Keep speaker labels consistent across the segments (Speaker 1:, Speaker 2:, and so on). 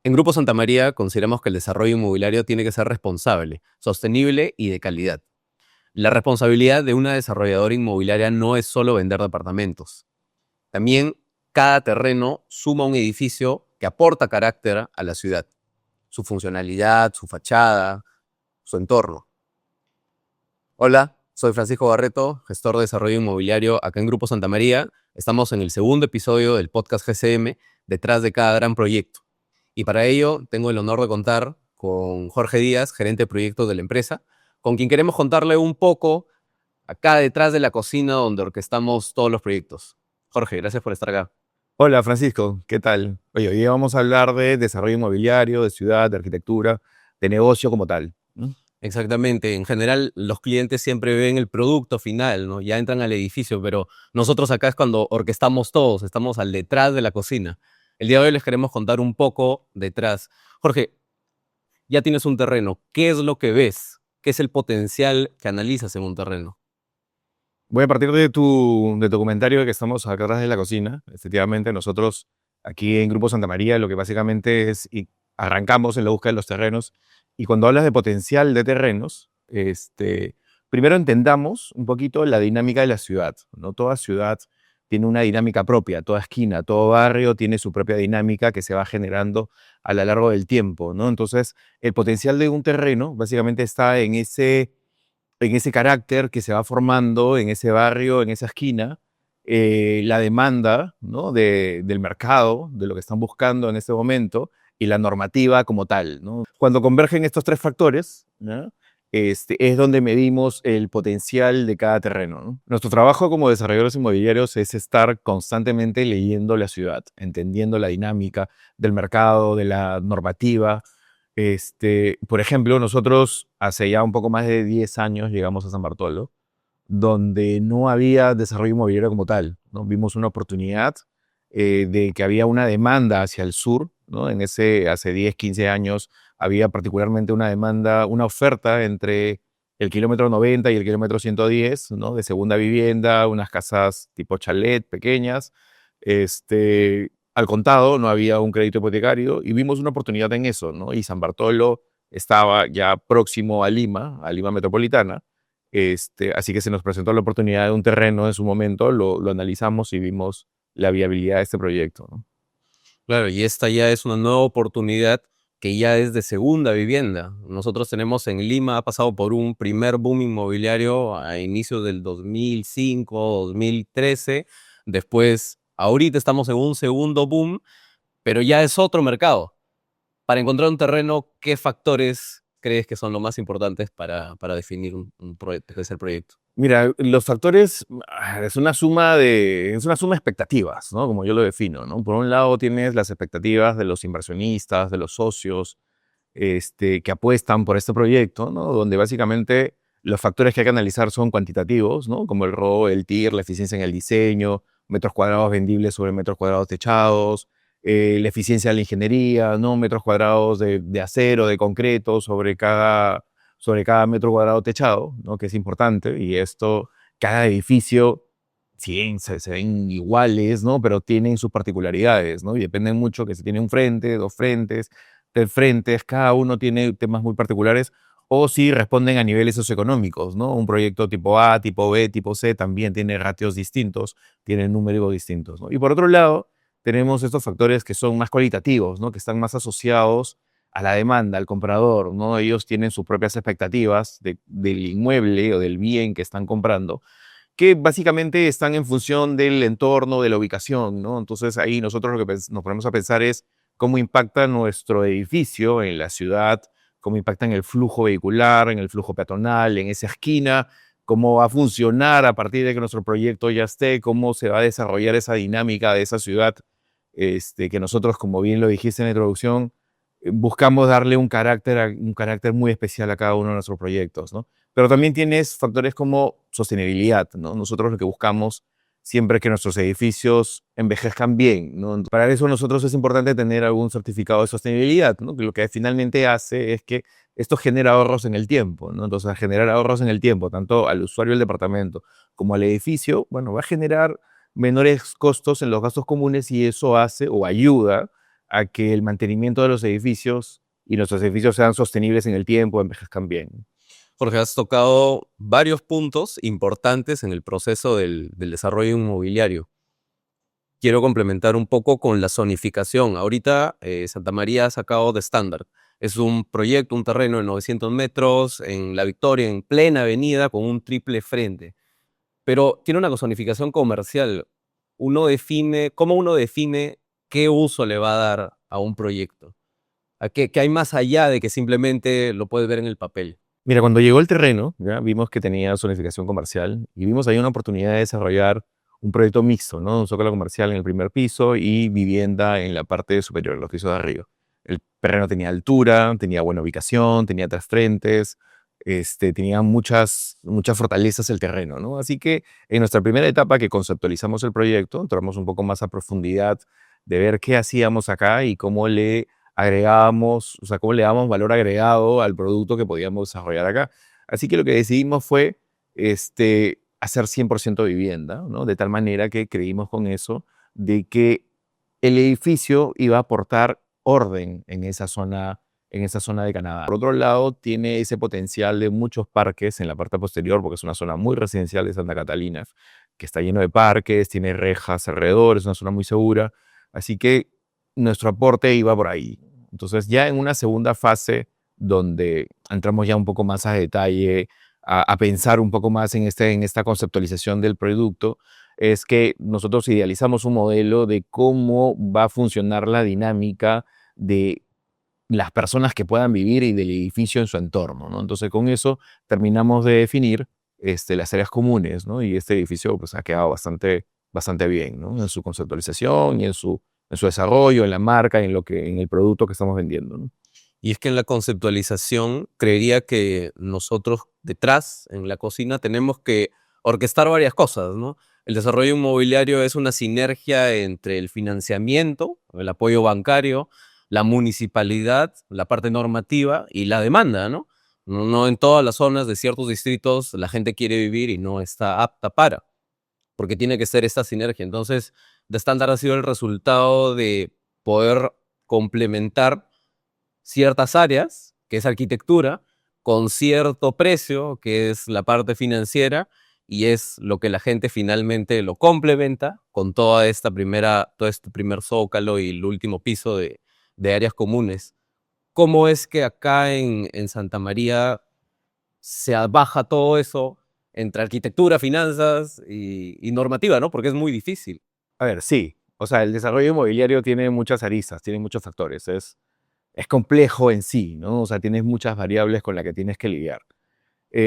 Speaker 1: En Grupo Santa María consideramos que el desarrollo inmobiliario tiene que ser responsable, sostenible y de calidad. La responsabilidad de una desarrolladora inmobiliaria no es solo vender departamentos. También cada terreno suma un edificio que aporta carácter a la ciudad, su funcionalidad, su fachada, su entorno. Hola, soy Francisco Barreto, gestor de desarrollo inmobiliario acá en Grupo Santa María. Estamos en el segundo episodio del podcast GCM, Detrás de cada gran proyecto. Y para ello tengo el honor de contar con Jorge Díaz, gerente de proyectos de la empresa, con quien queremos contarle un poco acá detrás de la cocina donde orquestamos todos los proyectos. Jorge, gracias por estar acá.
Speaker 2: Hola Francisco, ¿qué tal? Oye, hoy vamos a hablar de desarrollo inmobiliario, de ciudad, de arquitectura, de negocio como tal, ¿no?
Speaker 1: Exactamente, en general los clientes siempre ven el producto final, ¿no? Ya entran al edificio, pero nosotros acá es cuando orquestamos todos, estamos al detrás de la cocina. El día de hoy les queremos contar un poco detrás. Jorge, ya tienes un terreno, ¿qué es lo que ves? ¿Qué es el potencial que analizas en un terreno?
Speaker 2: Voy a partir de tu comentario de que estamos acá atrás de la cocina. Efectivamente, nosotros aquí en Grupo Santa María lo que básicamente es, y arrancamos en la búsqueda de los terrenos, y cuando hablas de potencial de terrenos, primero entendamos un poquito la dinámica de la ciudad, ¿no? Toda ciudad tiene una dinámica propia, toda esquina, todo barrio tiene su propia dinámica que se va generando a lo largo del tiempo, ¿no? Entonces, el potencial de un terreno básicamente está en ese carácter que se va formando en ese barrio, en esa esquina, la demanda, ¿no? Del mercado, de lo que están buscando en este momento, y la normativa como tal, ¿no? Cuando convergen estos tres factores, ¿no? Es donde medimos el potencial de cada terreno, ¿no? Nuestro trabajo como desarrolladores inmobiliarios es estar constantemente leyendo la ciudad, entendiendo la dinámica del mercado, de la normativa. Por ejemplo, nosotros hace ya un poco más de 10 años llegamos a San Bartolo, donde no había desarrollo inmobiliario como tal, ¿no? Vimos una oportunidad de que había una demanda hacia el sur, ¿no? Hace 10, 15 años había particularmente una demanda, una oferta entre el kilómetro 90 y el kilómetro 110, ¿no? De segunda vivienda, unas casas tipo chalet pequeñas. Al contado, no había un crédito hipotecario y vimos una oportunidad en eso, ¿no? Y San Bartolo estaba ya próximo a Lima metropolitana. Así que se nos presentó la oportunidad de un terreno en su momento, lo analizamos y vimos la viabilidad de este proyecto, ¿no?
Speaker 1: Claro, y esta ya es una nueva oportunidad que ya es de segunda vivienda. Nosotros tenemos en Lima, ha pasado por un primer boom inmobiliario a inicios del 2005, 2013. Después, ahorita estamos en un segundo boom, pero ya es otro mercado. Para encontrar un terreno, ¿qué factores crees que son los más importantes para definir un proyecto, ese proyecto?
Speaker 2: Mira, los factores es una suma de expectativas, ¿no? Como yo lo defino, ¿no? Por un lado tienes las expectativas de los inversionistas, de los socios, que apuestan por este proyecto, ¿no? Donde básicamente los factores que hay que analizar son cuantitativos, ¿no? Como el ROE, el TIR, la eficiencia en el diseño, metros cuadrados vendibles sobre metros cuadrados techados, la eficiencia de la ingeniería, ¿no? Metros cuadrados de acero, de concreto sobre cada metro cuadrado techado, ¿no? Que es importante, y esto, cada edificio, sí, se ven iguales, ¿no? Pero tienen sus particularidades, ¿no? Y dependen mucho que si tiene un frente, dos frentes, tres frentes, cada uno tiene temas muy particulares, o si responden a niveles socioeconómicos, ¿no? Un proyecto tipo A, tipo B, tipo C también tiene ratios distintos, tiene números distintos, ¿no? Y por otro lado, tenemos estos factores que son más cualitativos, ¿no? Que están más asociados a la demanda, al comprador, ¿no? Ellos tienen sus propias expectativas del inmueble o del bien que están comprando, que básicamente están en función del entorno, de la ubicación, ¿no? Entonces ahí nosotros lo que nos ponemos a pensar es cómo impacta nuestro edificio en la ciudad, cómo impacta en el flujo vehicular, en el flujo peatonal, en esa esquina, cómo va a funcionar a partir de que nuestro proyecto ya esté, cómo se va a desarrollar esa dinámica de esa ciudad, que nosotros, como bien lo dijiste en la introducción, buscamos darle un carácter muy especial a cada uno de nuestros proyectos, ¿no? Pero también tienes factores como sostenibilidad, ¿no? Nosotros lo que buscamos siempre es que nuestros edificios envejezcan bien, ¿no? Para eso nosotros es importante tener algún certificado de sostenibilidad, ¿no? Que lo que finalmente hace es que esto genera ahorros en el tiempo, ¿no? Entonces, al generar ahorros en el tiempo, tanto al usuario del departamento como al edificio, bueno, va a generar menores costos en los gastos comunes, y eso hace o ayuda a que el mantenimiento de los edificios y nuestros edificios sean sostenibles en el tiempo, envejezcan bien.
Speaker 1: Jorge, has tocado varios puntos importantes en el proceso del desarrollo inmobiliario. Quiero complementar un poco con la zonificación. Ahorita Santa María ha sacado de estándar. Es un proyecto, un terreno de 900 metros en La Victoria, en plena avenida, con un triple frente. Pero tiene una zonificación comercial. ¿Cómo uno define qué uso le va a dar a un proyecto? ¿Qué hay más allá de que simplemente lo puedes ver en el papel?
Speaker 2: Mira, cuando llegó el terreno, ya vimos que tenía zonificación comercial y vimos ahí una oportunidad de desarrollar un proyecto mixto, ¿no? Un zócalo comercial en el primer piso y vivienda en la parte superior, en los pisos de arriba. El terreno tenía altura, tenía buena ubicación, tenía tres frentes, tenía muchas fortalezas el terreno, ¿no? Así que en nuestra primera etapa que conceptualizamos el proyecto, entramos un poco más a profundidad de ver qué hacíamos acá y cómo le agregábamos, o sea, cómo le damos valor agregado al producto que podíamos desarrollar acá. Así que lo que decidimos fue hacer 100% vivienda, ¿no? De tal manera que creímos con eso de que el edificio iba a aportar orden en esa zona de Canadá. Por otro lado, tiene ese potencial de muchos parques en la parte posterior, porque es una zona muy residencial de Santa Catalina, que está lleno de parques, tiene rejas alrededor, es una zona muy segura. Así que nuestro aporte iba por ahí. Entonces, ya en una segunda fase, donde entramos ya un poco más a detalle, a pensar un poco más en esta conceptualización del producto, es que nosotros idealizamos un modelo de cómo va a funcionar la dinámica de las personas que puedan vivir y del edificio en su entorno, ¿no? Entonces, con eso terminamos de definir las áreas comunes, ¿no? Y este edificio pues, ha quedado bastante bien, ¿no? En su conceptualización y en su desarrollo, en la marca, en el producto que estamos vendiendo, ¿no?
Speaker 1: Y es que en la conceptualización creería que nosotros detrás, en la cocina, tenemos que orquestar varias cosas, ¿no? El desarrollo inmobiliario es una sinergia entre el financiamiento, el apoyo bancario, la municipalidad, la parte normativa y la demanda, ¿no? No en todas las zonas de ciertos distritos la gente quiere vivir y no está apta para, porque tiene que ser esta sinergia. Entonces, The Standard ha sido el resultado de poder complementar ciertas áreas, que es arquitectura, con cierto precio, que es la parte financiera, y es lo que la gente finalmente lo complementa con todo este primer zócalo y el último piso de áreas comunes. ¿Cómo es que acá en Santa María se baja todo eso entre arquitectura, finanzas y normativa, ¿no? Porque es muy difícil.
Speaker 2: A ver, sí. O sea, el desarrollo inmobiliario tiene muchas aristas, tiene muchos factores. Es complejo en sí, ¿no? O sea, tienes muchas variables con las que tienes que lidiar.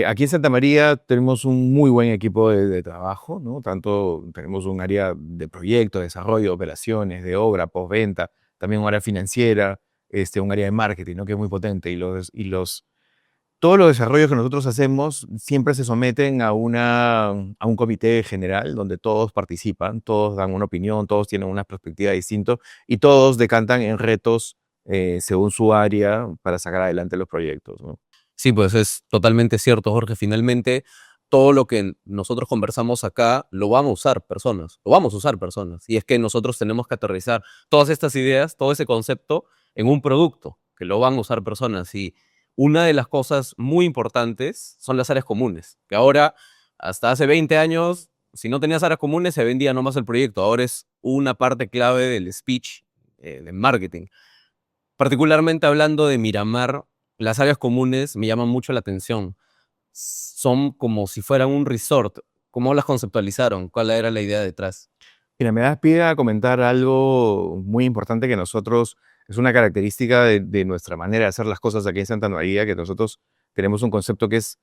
Speaker 2: Aquí en Santa María tenemos un muy buen equipo de trabajo, ¿no? Tanto tenemos un área de proyecto, de desarrollo, operaciones, de obra, postventa, también un área financiera, un área de marketing, ¿no? Que es muy potente. Todos los desarrollos que nosotros hacemos siempre se someten a un comité general donde todos participan, todos dan una opinión, todos tienen una perspectiva distinta y todos decantan en retos según su área para sacar adelante los proyectos, ¿no?
Speaker 1: Sí, pues es totalmente cierto, Jorge. Finalmente, todo lo que nosotros conversamos acá lo vamos a usar personas, lo vamos a usar personas. Y es que nosotros tenemos que aterrizar todas estas ideas, todo ese concepto en un producto que lo van a usar personas. Y una de las cosas muy importantes son las áreas comunes, que ahora, hasta hace 20 años, si no tenías áreas comunes, se vendía nomás el proyecto. Ahora es una parte clave del speech de marketing. Particularmente hablando de Miramar, las áreas comunes me llaman mucho la atención. Son como si fueran un resort. ¿Cómo las conceptualizaron? ¿Cuál era la idea detrás?
Speaker 2: Mira, me das pie a comentar algo muy importante que nosotros, es una característica de nuestra manera de hacer las cosas aquí en Santa María, que nosotros tenemos un concepto que es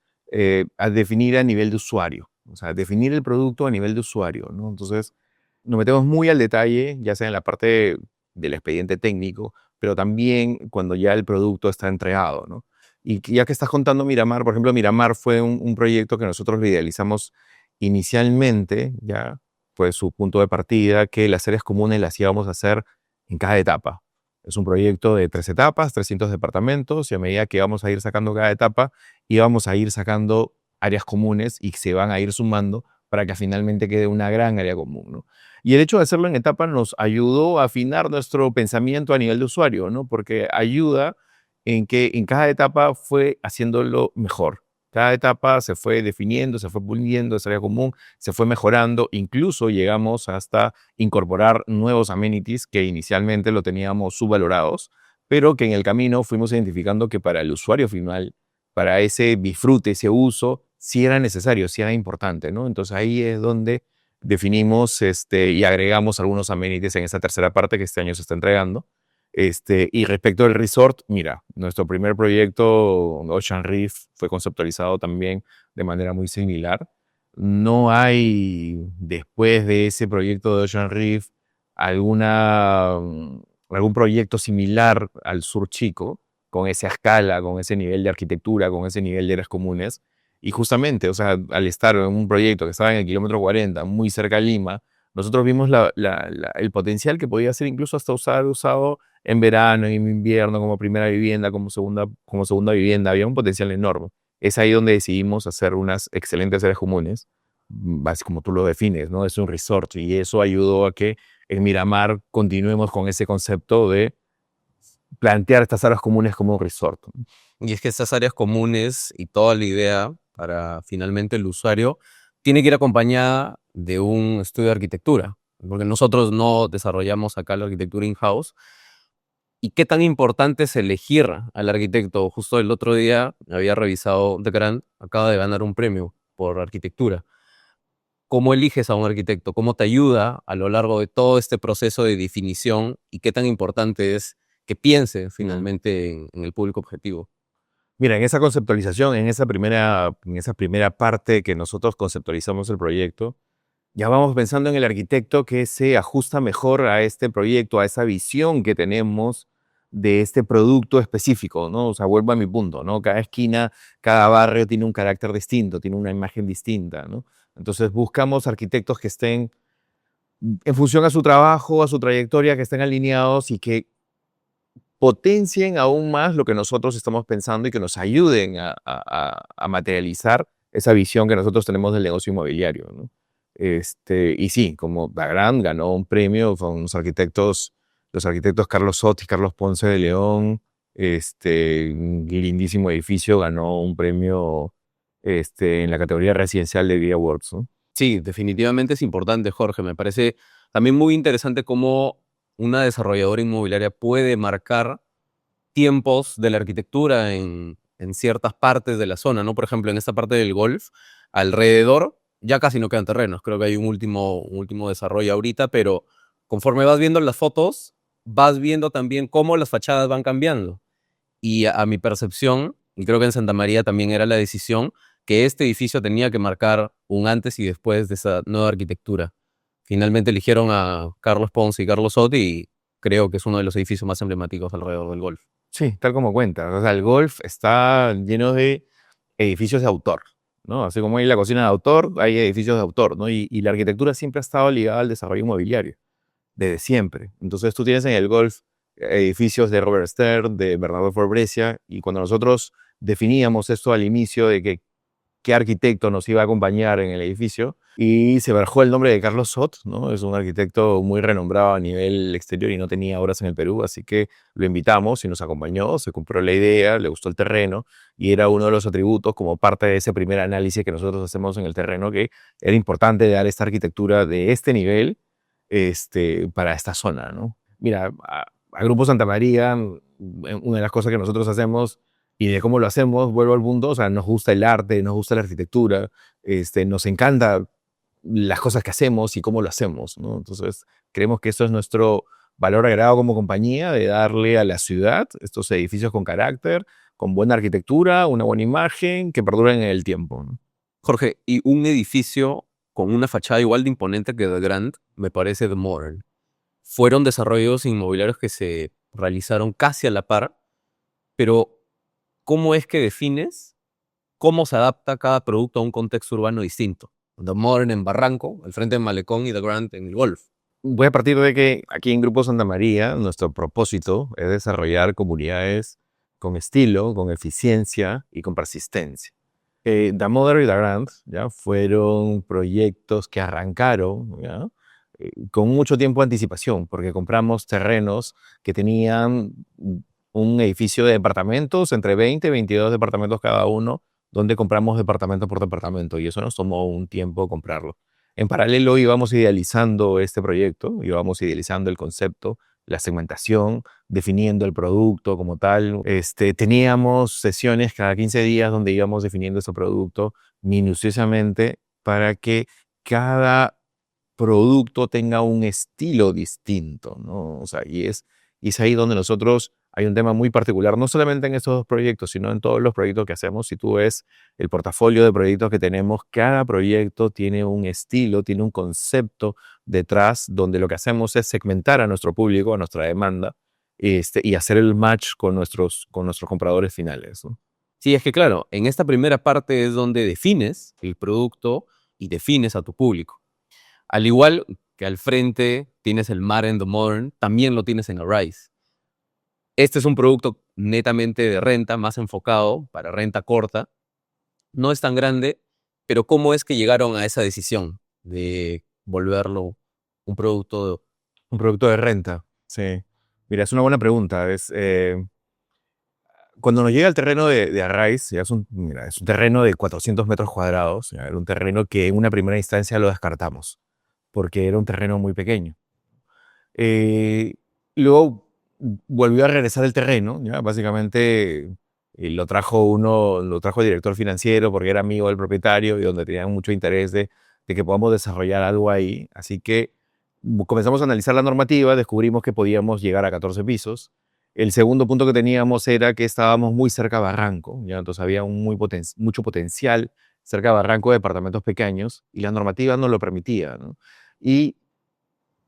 Speaker 2: a definir a nivel de usuario, o sea, definir el producto a nivel de usuario, ¿no? Entonces, nos metemos muy al detalle, ya sea en la parte del expediente técnico, pero también cuando ya el producto está entregado, ¿no? Y ya que estás contando Miramar, por ejemplo, Miramar fue un proyecto que nosotros lo idealizamos inicialmente, ya fue su punto de partida, que las áreas comunes las íbamos a hacer en cada etapa. Es un proyecto de 3 etapas, 300 departamentos, y a medida que vamos a ir sacando cada etapa, íbamos a ir sacando áreas comunes y se van a ir sumando para que finalmente quede una gran área común, ¿no? Y el hecho de hacerlo en etapas nos ayudó a afinar nuestro pensamiento a nivel de usuario, ¿no? Porque ayuda en que en cada etapa fue haciéndolo mejor. Cada etapa se fue definiendo, se fue puliendo esa área común, se fue mejorando, incluso llegamos hasta incorporar nuevos amenities que inicialmente lo teníamos subvalorados, pero que en el camino fuimos identificando que para el usuario final, para ese disfrute, ese uso, sí era necesario, sí era importante, ¿no? Entonces ahí es donde definimos y agregamos algunos amenities en esa tercera parte que este año se está entregando. Y respecto al resort, mira, nuestro primer proyecto, Ocean Reef, fue conceptualizado también de manera muy similar. No hay, después de ese proyecto de Ocean Reef, alguna, algún proyecto similar al Sur Chico, con esa escala, con ese nivel de arquitectura, con ese nivel de áreas comunes. Y justamente, o sea, al estar en un proyecto que estaba en el kilómetro 40, muy cerca de Lima, nosotros vimos el potencial que podía ser incluso hasta usado en verano, en invierno, como primera vivienda, como segunda vivienda. Había un potencial enorme. Es ahí donde decidimos hacer unas excelentes áreas comunes, así como tú lo defines, ¿no? Es un resort y eso ayudó a que en Miramar continuemos con ese concepto de plantear estas áreas comunes como un resort.
Speaker 1: Y es que estas áreas comunes y toda la idea para finalmente el usuario tiene que ir acompañada de un estudio de arquitectura, porque nosotros no desarrollamos acá la arquitectura in-house. ¿Y qué tan importante es elegir al arquitecto? Justo el otro día había revisado The Grant, acaba de ganar un premio por arquitectura. ¿Cómo eliges a un arquitecto? ¿Cómo te ayuda a lo largo de todo este proceso de definición? ¿Y qué tan importante es que piense finalmente en el público objetivo?
Speaker 2: Mira, en esa conceptualización, en esa primera parte que nosotros conceptualizamos el proyecto, ya vamos pensando en el arquitecto que se ajusta mejor a este proyecto, a esa visión que tenemos de este producto específico, ¿no? O sea, vuelvo a mi punto, ¿no? Cada esquina, cada barrio tiene un carácter distinto, tiene una imagen distinta, ¿no? Entonces buscamos arquitectos que estén en función a su trabajo, a su trayectoria, que estén alineados y que potencien aún más lo que nosotros estamos pensando y que nos ayuden a materializar esa visión que nosotros tenemos del negocio inmobiliario, ¿no? Y sí, como Bagrán ganó un premio con los arquitectos Carlos Sot y Carlos Ponce de León, un lindísimo edificio, ganó un premio en la categoría residencial de Via Awards, ¿no?
Speaker 1: Sí, definitivamente es importante, Jorge. Me parece también muy interesante cómo una desarrolladora inmobiliaria puede marcar tiempos de la arquitectura en ciertas partes de la zona, ¿no? Por ejemplo, en esta parte del golf, alrededor ya casi no quedan terrenos. Creo que hay un último desarrollo ahorita, pero conforme vas viendo las fotos, vas viendo también cómo las fachadas van cambiando. Y a mi percepción, y creo que en Santa María también era la decisión, que este edificio tenía que marcar un antes y después de esa nueva arquitectura. Finalmente eligieron a Carlos Ponce y Carlos Sotti y creo que es uno de los edificios más emblemáticos alrededor del golf.
Speaker 2: Sí, tal como cuenta. O sea, el golf está lleno de edificios de autor, ¿no? Así como hay la cocina de autor, hay edificios de autor, ¿no? Y la arquitectura siempre ha estado ligada al desarrollo inmobiliario, desde siempre. Entonces tú tienes en el golf edificios de Robert Stern, de Bernardo Formbresia, y cuando nosotros definíamos esto al inicio de que qué arquitecto nos iba a acompañar en el edificio. Y se barajó el nombre de Carlos Sot, ¿no? Es un arquitecto muy renombrado a nivel exterior y no tenía obras en el Perú, así que lo invitamos y nos acompañó, se cumplió la idea, le gustó el terreno y era uno de los atributos como parte de ese primer análisis que nosotros hacemos en el terreno, que era importante dar esta arquitectura de este nivel para esta zona, ¿no? Mira, a Grupo Santa María, una de las cosas que nosotros hacemos y de cómo lo hacemos, vuelvo al punto, o sea, nos gusta el arte, nos gusta la arquitectura, nos encanta las cosas que hacemos y cómo lo hacemos, ¿no? Entonces, creemos que eso es nuestro valor agregado como compañía, de darle a la ciudad estos edificios con carácter, con buena arquitectura, una buena imagen, que perduren en el tiempo, ¿no?
Speaker 1: Jorge, y un edificio con una fachada igual de imponente que The Grand, me parece The Modern. Fueron desarrollos inmobiliarios que se realizaron casi a la par, pero ¿cómo es que defines cómo se adapta cada producto a un contexto urbano distinto? The Modern en Barranco, al frente del Malecón, y The Grand en el Golf.
Speaker 2: Voy a partir de que aquí en Grupo Santa María, nuestro propósito es desarrollar comunidades con estilo, con eficiencia y con persistencia. Damodar y Dagrand, ¿ya? Fueron proyectos que arrancaron, ¿ya? Con mucho tiempo de anticipación, porque compramos terrenos que tenían un edificio de departamentos, entre 20 y 22 departamentos cada uno, donde compramos departamento por departamento, y eso nos tomó un tiempo comprarlo. En paralelo íbamos idealizando este proyecto, íbamos idealizando el concepto, la segmentación, definiendo el producto como tal. Teníamos sesiones cada 15 días donde íbamos definiendo ese producto minuciosamente para que cada producto tenga un estilo distinto, ¿no? O sea, y es ahí donde nosotros hay un tema muy particular, no solamente en estos dos proyectos, sino en todos los proyectos que hacemos. Si tú ves el portafolio de proyectos que tenemos, cada proyecto tiene un estilo, tiene un concepto detrás, donde lo que hacemos es segmentar a nuestro público, a nuestra demanda, y hacer el match con nuestros compradores finales, ¿no?
Speaker 1: Sí, es que claro, en esta primera parte es donde defines el producto y defines a tu público. Al igual que al frente tienes el Mar en The Modern, también lo tienes en Arise. Este es un producto netamente de renta, más enfocado para renta corta. No es tan grande, pero ¿cómo es que llegaron a esa decisión de volverlo un producto?
Speaker 2: Un producto de renta, sí. Mira, es una buena pregunta. Cuando nos llega el terreno de Arraiz, ya es un terreno de 400 metros cuadrados, ya, era un terreno que en una primera instancia lo descartamos, porque era un terreno muy pequeño. Eh, Luego volvió a regresar el terreno, ya, básicamente lo trajo el director financiero porque era amigo del propietario y donde tenían mucho interés de que podamos desarrollar algo ahí. Así que comenzamos a analizar la normativa, descubrimos que podíamos llegar a 14 pisos. El segundo punto que teníamos era que estábamos muy cerca a Barranco, ¿ya? Entonces había mucho potencial cerca de Barranco de departamentos pequeños y la normativa no lo permitía, ¿no? Y,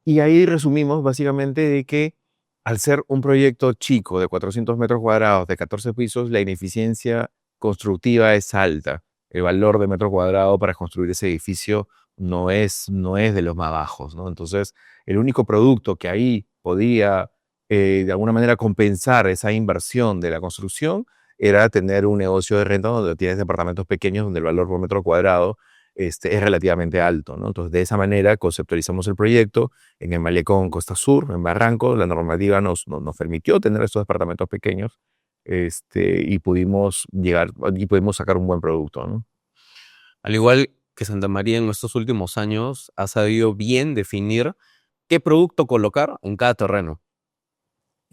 Speaker 2: y ahí resumimos básicamente de que al ser un proyecto chico de 400 metros cuadrados, de 14 pisos, la ineficiencia constructiva es alta. El valor de metro cuadrado para construir ese edificio no es de los más bajos, ¿no? Entonces, el único producto que ahí podía de alguna manera compensar esa inversión de la construcción era tener un negocio de renta donde tienes departamentos pequeños donde el valor por metro cuadrado es relativamente alto, ¿no? Entonces, de esa manera conceptualizamos el proyecto en el Malecón Costa Sur, en Barranco. La normativa nos permitió tener estos departamentos pequeños, y pudimos llegar y pudimos sacar un buen producto, ¿no?
Speaker 1: Al igual que Santa María en estos últimos años ha sabido bien definir qué producto colocar en cada terreno.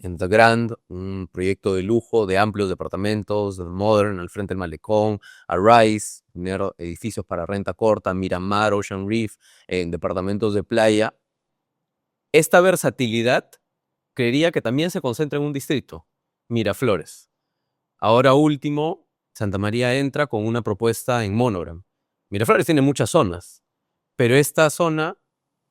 Speaker 1: En The Grand, un proyecto de lujo de amplios departamentos, The Modern, al frente del malecón, Arise, tener edificios para renta corta, Miramar, Ocean Reef, en departamentos de playa. Esta versatilidad creería que también se concentra en un distrito, Miraflores. Ahora último, Santa María entra con una propuesta en Monogram. Miraflores tiene muchas zonas, pero esta zona,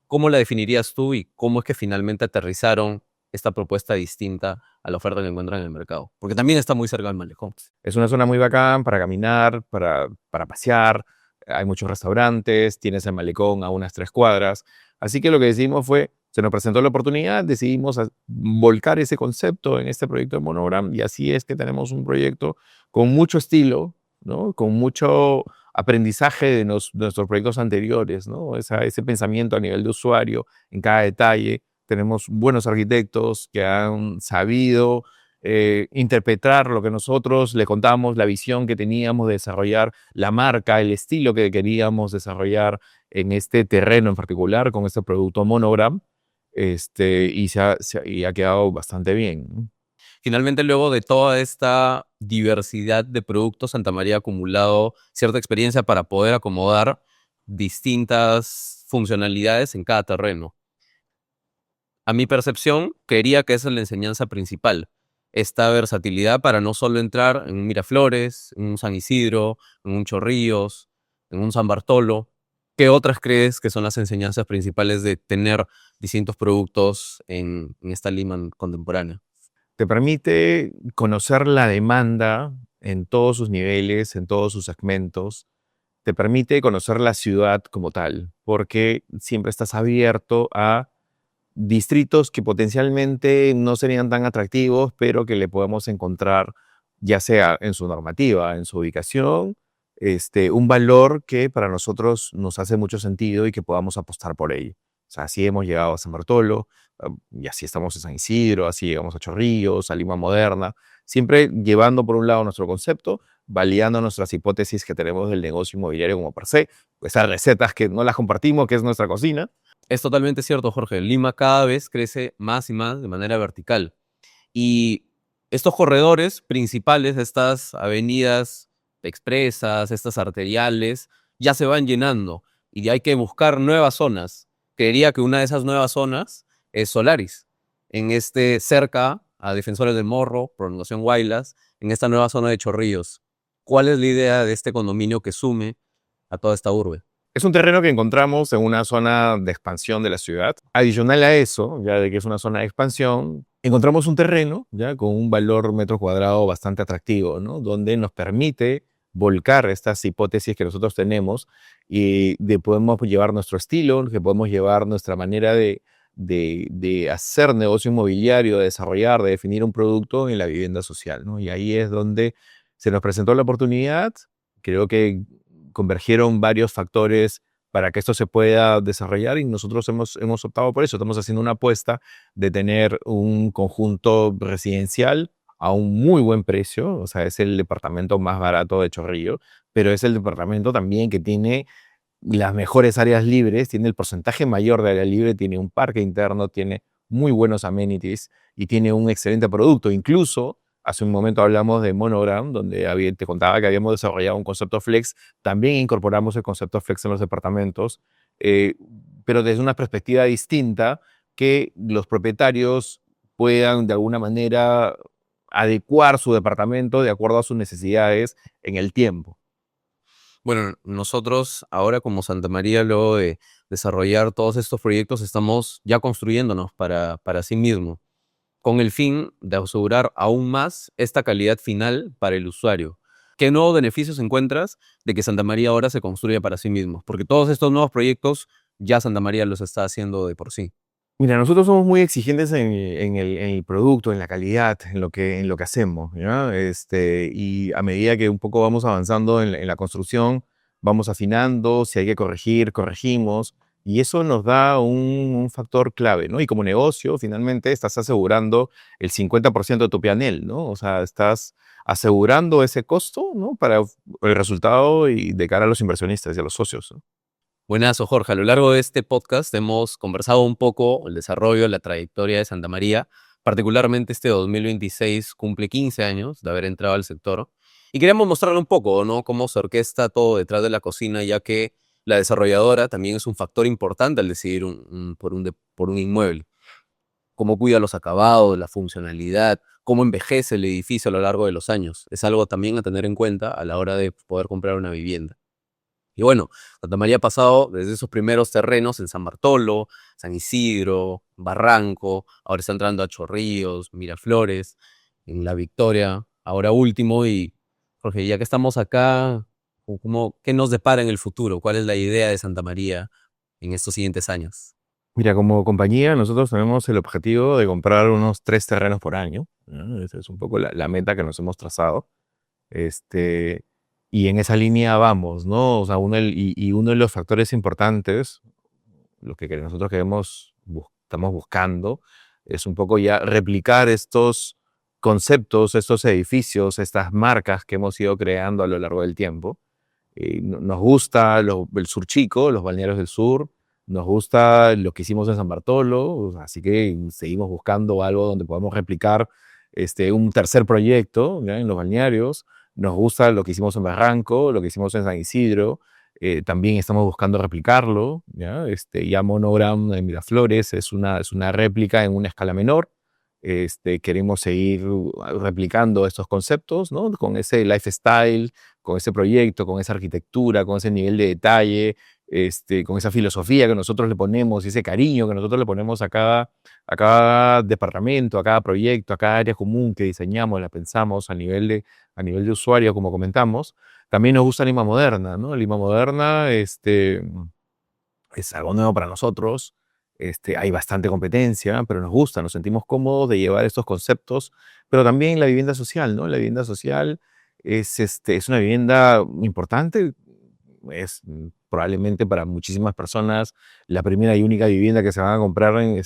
Speaker 1: ¿cómo la definirías tú y cómo es que finalmente aterrizaron esta propuesta distinta a la oferta que encuentran en el mercado? Porque también está muy cerca del malecón.
Speaker 2: Es una zona muy bacán para caminar, para pasear. Hay muchos restaurantes, tienes el malecón a unas 3 cuadras. Así que lo que decidimos fue, se nos presentó la oportunidad, decidimos volcar ese concepto en este proyecto de Monogram, y así es que tenemos un proyecto con mucho estilo, ¿no? Con mucho aprendizaje de nuestros proyectos anteriores, ¿no? Ese pensamiento a nivel de usuario en cada detalle. Tenemos buenos arquitectos que han sabido interpretar lo que nosotros le contamos, la visión que teníamos de desarrollar la marca, el estilo que queríamos desarrollar en este terreno en particular, con este producto Monogram, y ha quedado bastante bien, ¿no?
Speaker 1: Finalmente, luego de toda esta diversidad de productos, Santa María ha acumulado cierta experiencia para poder acomodar distintas funcionalidades en cada terreno. A mi percepción, creería que esa es la enseñanza principal. Esta versatilidad para no solo entrar en un Miraflores, en un San Isidro, en un Chorrillos, en un San Bartolo. ¿Qué otras crees que son las enseñanzas principales de tener distintos productos en esta Lima contemporánea?
Speaker 2: Te permite conocer la demanda en todos sus niveles, en todos sus segmentos. Te permite conocer la ciudad como tal, porque siempre estás abierto a distritos que potencialmente no serían tan atractivos, pero que le podemos encontrar ya sea en su normativa, en su ubicación, un valor que para nosotros nos hace mucho sentido y que podamos apostar por ello. O sea, así hemos llegado a San Bartolo, y así estamos en San Isidro, así llegamos a Chorrillos, a Lima Moderna, siempre llevando por un lado nuestro concepto, validando nuestras hipótesis que tenemos del negocio inmobiliario como per se, esas recetas que no las compartimos, que es nuestra cocina.
Speaker 1: Es totalmente cierto, Jorge. Lima cada vez crece más y más de manera vertical. Y estos corredores principales, estas avenidas expresas, estas arteriales, ya se van llenando y hay que buscar nuevas zonas. Creería que una de esas nuevas zonas es Solaris, en cerca a Defensores del Morro, Prolongación Guaylas, en esta nueva zona de Chorrillos. ¿Cuál es la idea de este condominio que sume a toda esta urbe?
Speaker 2: Es un terreno que encontramos en una zona de expansión de la ciudad. Adicional a eso, ya de que es una zona de expansión, encontramos un terreno ya con un valor metro cuadrado bastante atractivo, ¿no? Donde nos permite volcar estas hipótesis que nosotros tenemos y de podemos llevar nuestro estilo, que podemos llevar nuestra manera de hacer negocio inmobiliario, de desarrollar, de definir un producto en la vivienda social, ¿no? Y ahí es donde se nos presentó la oportunidad. Creo que convergieron varios factores para que esto se pueda desarrollar y nosotros hemos optado por eso. Estamos haciendo una apuesta de tener un conjunto residencial a un muy buen precio, o sea, es el departamento más barato de Chorrillo, pero es el departamento también que tiene las mejores áreas libres, tiene el porcentaje mayor de área libre, tiene un parque interno, tiene muy buenos amenities y tiene un excelente producto. Incluso, hace un momento hablamos de Monogram, donde te contaba que habíamos desarrollado un concepto flex, también incorporamos el concepto flex en los departamentos, eh, pero desde una perspectiva distinta, que los propietarios puedan de alguna manera adecuar su departamento de acuerdo a sus necesidades en el tiempo.
Speaker 1: Bueno, nosotros ahora como Santa María, luego de desarrollar todos estos proyectos, estamos ya construyéndonos para sí mismo, con el fin de asegurar aún más esta calidad final para el usuario. ¿Qué nuevos beneficios encuentras de que Santa María ahora se construya para sí mismo? Porque todos estos nuevos proyectos ya Santa María los está haciendo de por sí.
Speaker 2: Mira, nosotros somos muy exigentes en el producto, en la calidad, en lo que hacemos, ¿ya? Y a medida que un poco vamos avanzando en la construcción, vamos afinando, si hay que corregir, corregimos, y eso nos da un factor clave, ¿no? Y como negocio, finalmente, estás asegurando el 50% de tu P&L, ¿no? O sea, estás asegurando ese costo, ¿no? Para el resultado y de cara a los inversionistas y a los socios, ¿no?
Speaker 1: Buenazo, Jorge. A lo largo de este podcast hemos conversado un poco el desarrollo, la trayectoria de Santa María. Particularmente este 2026 cumple 15 años de haber entrado al sector. Y queríamos mostrarle un poco, ¿no? Cómo se orquesta todo detrás de la cocina, ya que la desarrolladora también es un factor importante al decidir por un inmueble. Cómo cuida los acabados, la funcionalidad, cómo envejece el edificio a lo largo de los años. Es algo también a tener en cuenta a la hora de poder comprar una vivienda. Y bueno, Santa María ha pasado desde esos primeros terrenos en San Bartolo, San Isidro, Barranco, ahora está entrando a Chorrillos, Miraflores, en La Victoria, ahora último. Y Jorge, ya que estamos acá, ¿qué nos depara en el futuro? ¿Cuál es la idea de Santa María en estos siguientes años?
Speaker 2: Mira, como compañía nosotros tenemos el objetivo de comprar unos 3 terrenos por año, ¿no? Esa es un poco la meta que nos hemos trazado. Este, y en esa línea vamos, ¿no? O sea, uno de los factores importantes, lo que nosotros estamos buscando, es un poco ya replicar estos conceptos, estos edificios, estas marcas que hemos ido creando a lo largo del tiempo. Nos gusta el sur chico, los balnearios del sur, nos gusta lo que hicimos en San Bartolo, o sea, así que seguimos buscando algo donde podamos replicar un tercer proyecto, ¿ya? En los balnearios. Nos gusta lo que hicimos en Barranco, lo que hicimos en San Isidro. También estamos buscando replicarlo, ¿ya? Ya Monogram en Miraflores es una réplica en una escala menor. Queremos seguir replicando estos conceptos, ¿no? Con ese lifestyle, con ese proyecto, con esa arquitectura, con ese nivel de detalle, con esa filosofía que nosotros le ponemos y ese cariño que nosotros le ponemos a cada departamento, a cada proyecto, a cada área común que diseñamos, la pensamos a nivel de usuario, como comentamos. También nos gusta Lima Moderna, ¿no? Lima Moderna es algo nuevo para nosotros. Hay bastante competencia, pero nos gusta, nos sentimos cómodos de llevar estos conceptos, pero también la vivienda social, ¿no? La vivienda social es una vivienda importante. Es probablemente para muchísimas personas la primera y única vivienda que se van a comprar en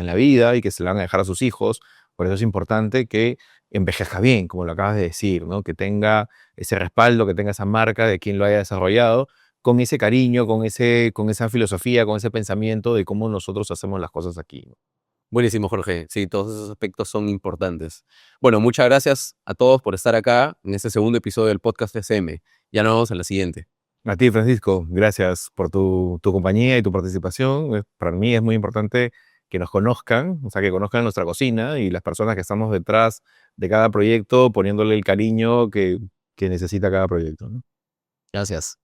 Speaker 2: la vida y que se la van a dejar a sus hijos. Por eso es importante que envejezca bien, como lo acabas de decir, ¿no? Que tenga ese respaldo, que tenga esa marca de quien lo haya desarrollado, con ese cariño, con esa filosofía, con ese pensamiento de cómo nosotros hacemos las cosas aquí, ¿no?
Speaker 1: Buenísimo, Jorge. Sí, todos esos aspectos son importantes. Bueno, muchas gracias a todos por estar acá en este segundo episodio del podcast TCM. Ya nos vemos en la siguiente.
Speaker 2: A ti, Francisco, gracias por tu compañía y tu participación. Para mí es muy importante que nos conozcan, o sea, que conozcan nuestra cocina y las personas que estamos detrás de cada proyecto, poniéndole el cariño que necesita cada proyecto, ¿no?
Speaker 1: Gracias.